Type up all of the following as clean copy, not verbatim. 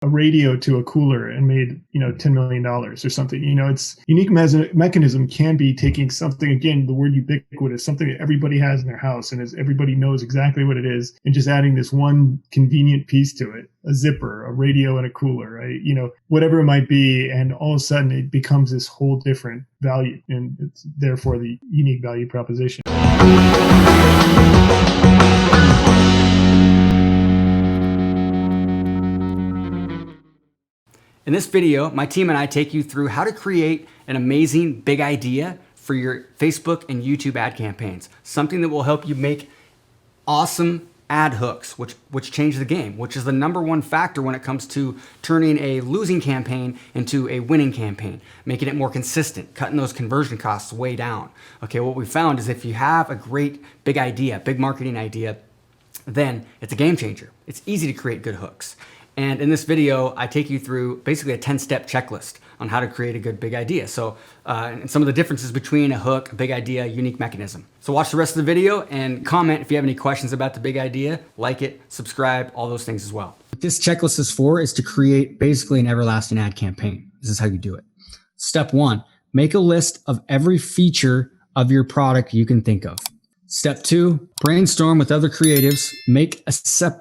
a radio to a cooler and made, $10 million or something. It's unique mechanism can be taking something, again, the word ubiquitous, something that everybody has in their house and everybody knows exactly what it is, and just adding this one convenient piece to it, a zipper, a radio, and a cooler, right? Whatever it might be. And all of a sudden it becomes this whole different value, and it's therefore the unique value proposition. In this video, my team and I take you through how to create an amazing big idea for your Facebook and YouTube ad campaigns. Something that will help you make awesome ad hooks, which change the game, which is the number one factor when it comes to turning a losing campaign into a winning campaign, making it more consistent, cutting those conversion costs way down. Okay, what we found is if you have a great big idea, big marketing idea, then it's a game changer. It's easy to create good hooks. And in this video, I take you through basically a 10-step checklist on how to create a good big idea. So, and some of the differences between a hook, a big idea, unique mechanism. So watch the rest of the video and comment if you have any questions about the big idea, like it, subscribe, all those things as well. What this checklist is for is to create basically an everlasting ad campaign. This is how you do it. Step 1, make a list of every feature of your product you can think of. Step 2, brainstorm with other creatives.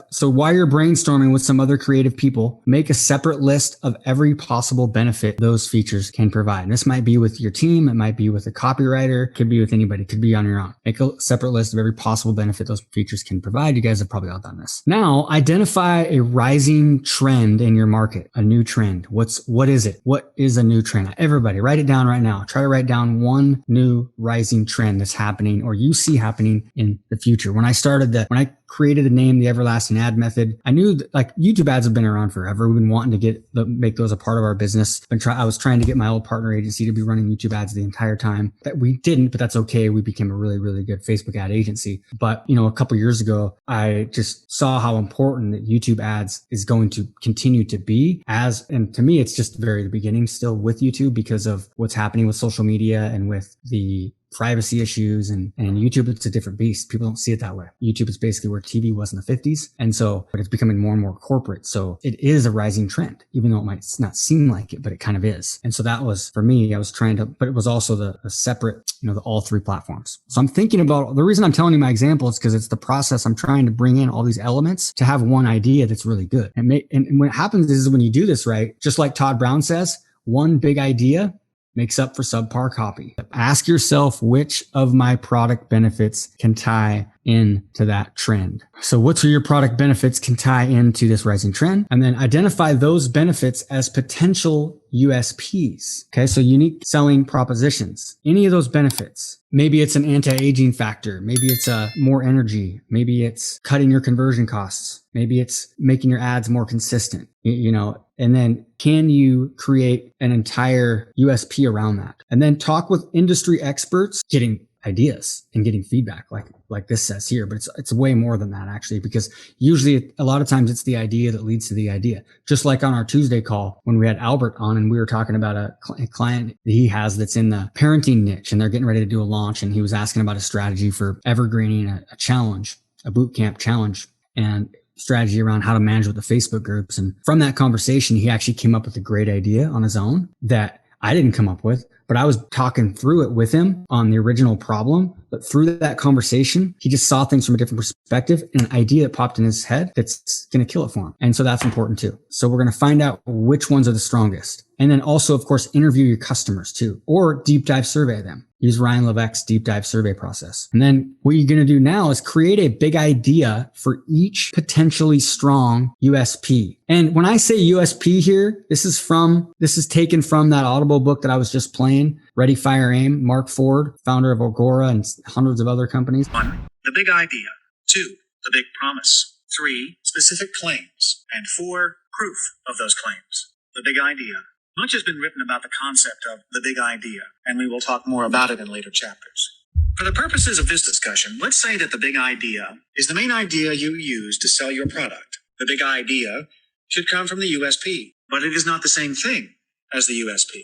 So while you're brainstorming with some other creative people, make a separate list of every possible benefit those features can provide. And this might be with your team. It might be with a copywriter. It could be with anybody. It could be on your own. Make a separate list of every possible benefit those features can provide. You guys have probably all done this. Now, identify a rising trend in your market, a new trend. What is it? What is a new trend? Everybody write it down right now. Try to write down one new rising trend that's happening or you see happening in the future. When I created the name, the Everlasting Ad Method, I knew that like YouTube ads have been around forever. We've been wanting to make those a part of our business. I was trying to get my old partner agency to be running YouTube ads the entire time. That we didn't, but that's okay. We became a really, really good Facebook ad agency. But a couple of years ago, I just saw how important that YouTube ads is going to continue to be and to me, it's just the beginning still with YouTube because of what's happening with social media and with the privacy issues and YouTube, it's a different beast. People don't see it that way. YouTube is basically where TV was in the 50s. And so, but it's becoming more and more corporate. So it is a rising trend, even though it might not seem like it, but it kind of is. And so that was, for me, but it was also the separate, the all three platforms. So I'm thinking about, the reason I'm telling you my example is because it's the process. I'm trying to bring in all these elements to have one idea that's really good. And when it happens is when you do this right, just like Todd Brown says, one big idea makes up for subpar copy. Ask yourself which of my product benefits can tie into that trend. So which of your product benefits can tie into this rising trend? And then identify those benefits as potential USPs. Okay. So unique selling propositions. Any of those benefits. Maybe it's an anti-aging factor. Maybe it's more energy. Maybe it's cutting your conversion costs. Maybe it's making your ads more consistent, and then can you create an entire USP around that? And then talk with industry experts, getting ideas and getting feedback like this says here, but it's way more than that actually, because usually a lot of times it's the idea that leads to the idea. Just like on our Tuesday call when we had Albert on and we were talking about a client that he has that's in the parenting niche and they're getting ready to do a launch, and he was asking about a strategy for evergreening a challenge, a boot camp challenge, and strategy around how to manage with the Facebook groups. And from that conversation, he actually came up with a great idea on his own that I didn't come up with, but I was talking through it with him on the original problem. But through that conversation, he just saw things from a different perspective and an idea that popped in his head that's going to kill it for him. And so that's important too. So we're going to find out which ones are the strongest. And then also, of course, interview your customers too, or deep dive survey them. Use Ryan Levesque's deep dive survey process. And then what you're going to do now is create a big idea for each potentially strong USP. And when I say USP here, this is taken from that Audible book that I was just playing, Ready, Fire, Aim, Mark Ford, founder of Agora and hundreds of other companies. 1. The big idea. 2. The big promise. 3. Specific claims. And 4. Proof of those claims. The big idea. Much has been written about the concept of the big idea, and we will talk more about it in later chapters. For the purposes of this discussion, let's say that the big idea is the main idea you use to sell your product. The big idea should come from the USP, but it is not the same thing as the USP.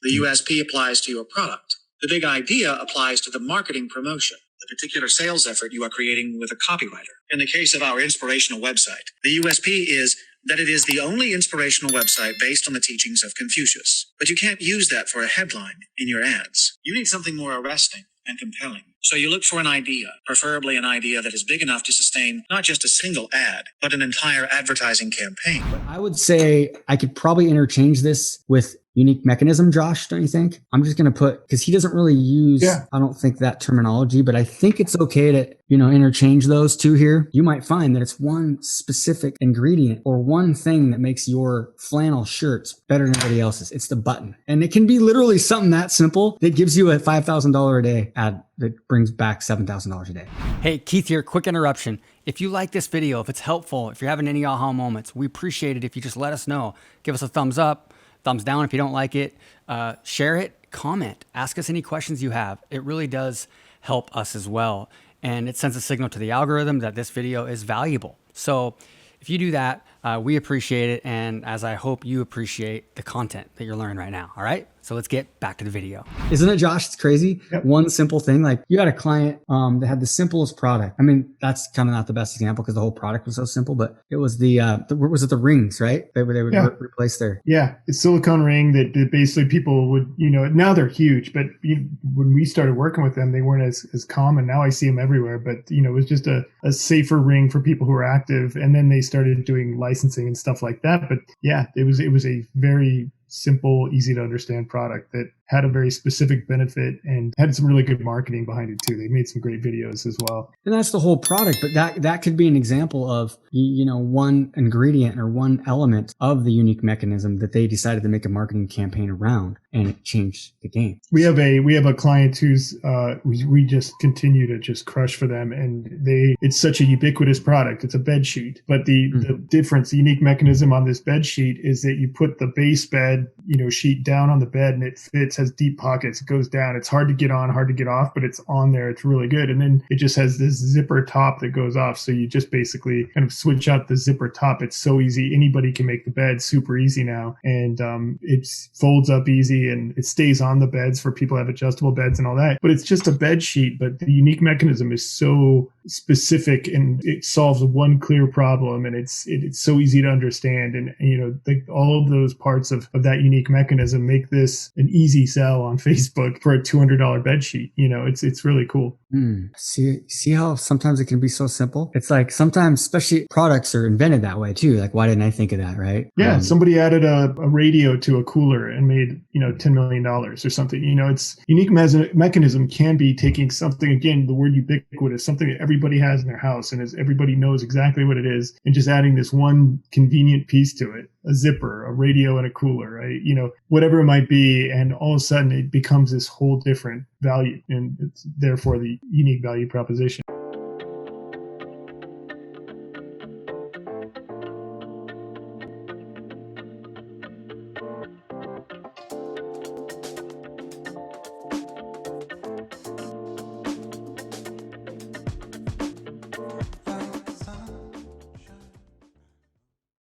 The USP applies to your product. The big idea applies to the marketing promotion, the particular sales effort you are creating with a copywriter. In the case of our inspirational website, the USP is that it is the only inspirational website based on the teachings of Confucius. But you can't use that for a headline in your ads. You need something more arresting and compelling. So you look for an idea, preferably an idea that is big enough to sustain not just a single ad, but an entire advertising campaign. I would say I could probably interchange this with unique mechanism, Josh, don't you think? I'm just going to put, because he doesn't really use, I don't think that terminology, but I think it's okay to, interchange those two here. You might find that it's one specific ingredient or one thing that makes your flannel shirts better than everybody else's. It's the button. And it can be literally something that simple that gives you a $5,000 a day ad that brings back $7,000 a day. Hey, Keith here, quick interruption. If you like this video, if it's helpful, if you're having any aha moments, we appreciate it if you just let us know. Give us a thumbs up, thumbs down if you don't like it, share it, comment, ask us any questions you have. It really does help us as well. And it sends a signal to the algorithm that this video is valuable. So if you do that, we appreciate it. And as I hope you appreciate the content that you're learning right now. All right. So let's get back to the video. Isn't it, Josh? It's crazy. Yep. One simple thing, like you had a client that had the simplest product. I mean, that's kind of not the best example because the whole product was so simple, but it was was it the rings, right? They would replace their. Yeah. It's silicone ring that basically people would, now they're huge, but when we started working with them, they weren't as common. Now I see them everywhere, but it was just a safer ring for people who are active. And then they started doing licensing and stuff like that. But yeah, it was a very simple, easy to understand product that had a very specific benefit and had some really good marketing behind it too. They made some great videos as well. And that's the whole product, but that could be an example of, one ingredient or one element of the unique mechanism that they decided to make a marketing campaign around, and it changed the game. We have a client who's we just continue to just crush for them, and it's such a ubiquitous product. It's a bed sheet, but the difference, the unique mechanism on this bed sheet is that you put the base bed sheet down on the bed, and it fits, has deep pockets. It goes down. It's hard to get on, hard to get off, but it's on there. It's really good. And then it just has this zipper top that goes off. So you just basically kind of switch out the zipper top. It's so easy. Anybody can make the bed super easy now. And it folds up easy, and it stays on the beds for people who have adjustable beds and all that. But it's just a bed sheet. But the unique mechanism is so specific, and it solves one clear problem, and it's so easy to understand. And all of those parts of that unique mechanism make this an easy sell on Facebook for a $200 bed sheet. It's really cool. See how sometimes it can be so simple? It's like sometimes, especially products are invented that way too. Like, why didn't I think of that? Right? Yeah. Somebody added a radio to a cooler and made, $10 million or something. It's unique mechanism can be taking something, again, the word ubiquitous, something that everybody has in their house and everybody knows exactly what it is, and just adding this one convenient piece to it, a zipper, a radio, and a cooler, right? Whatever it might be. And all of a sudden it becomes this whole different value, and it's therefore the unique value proposition.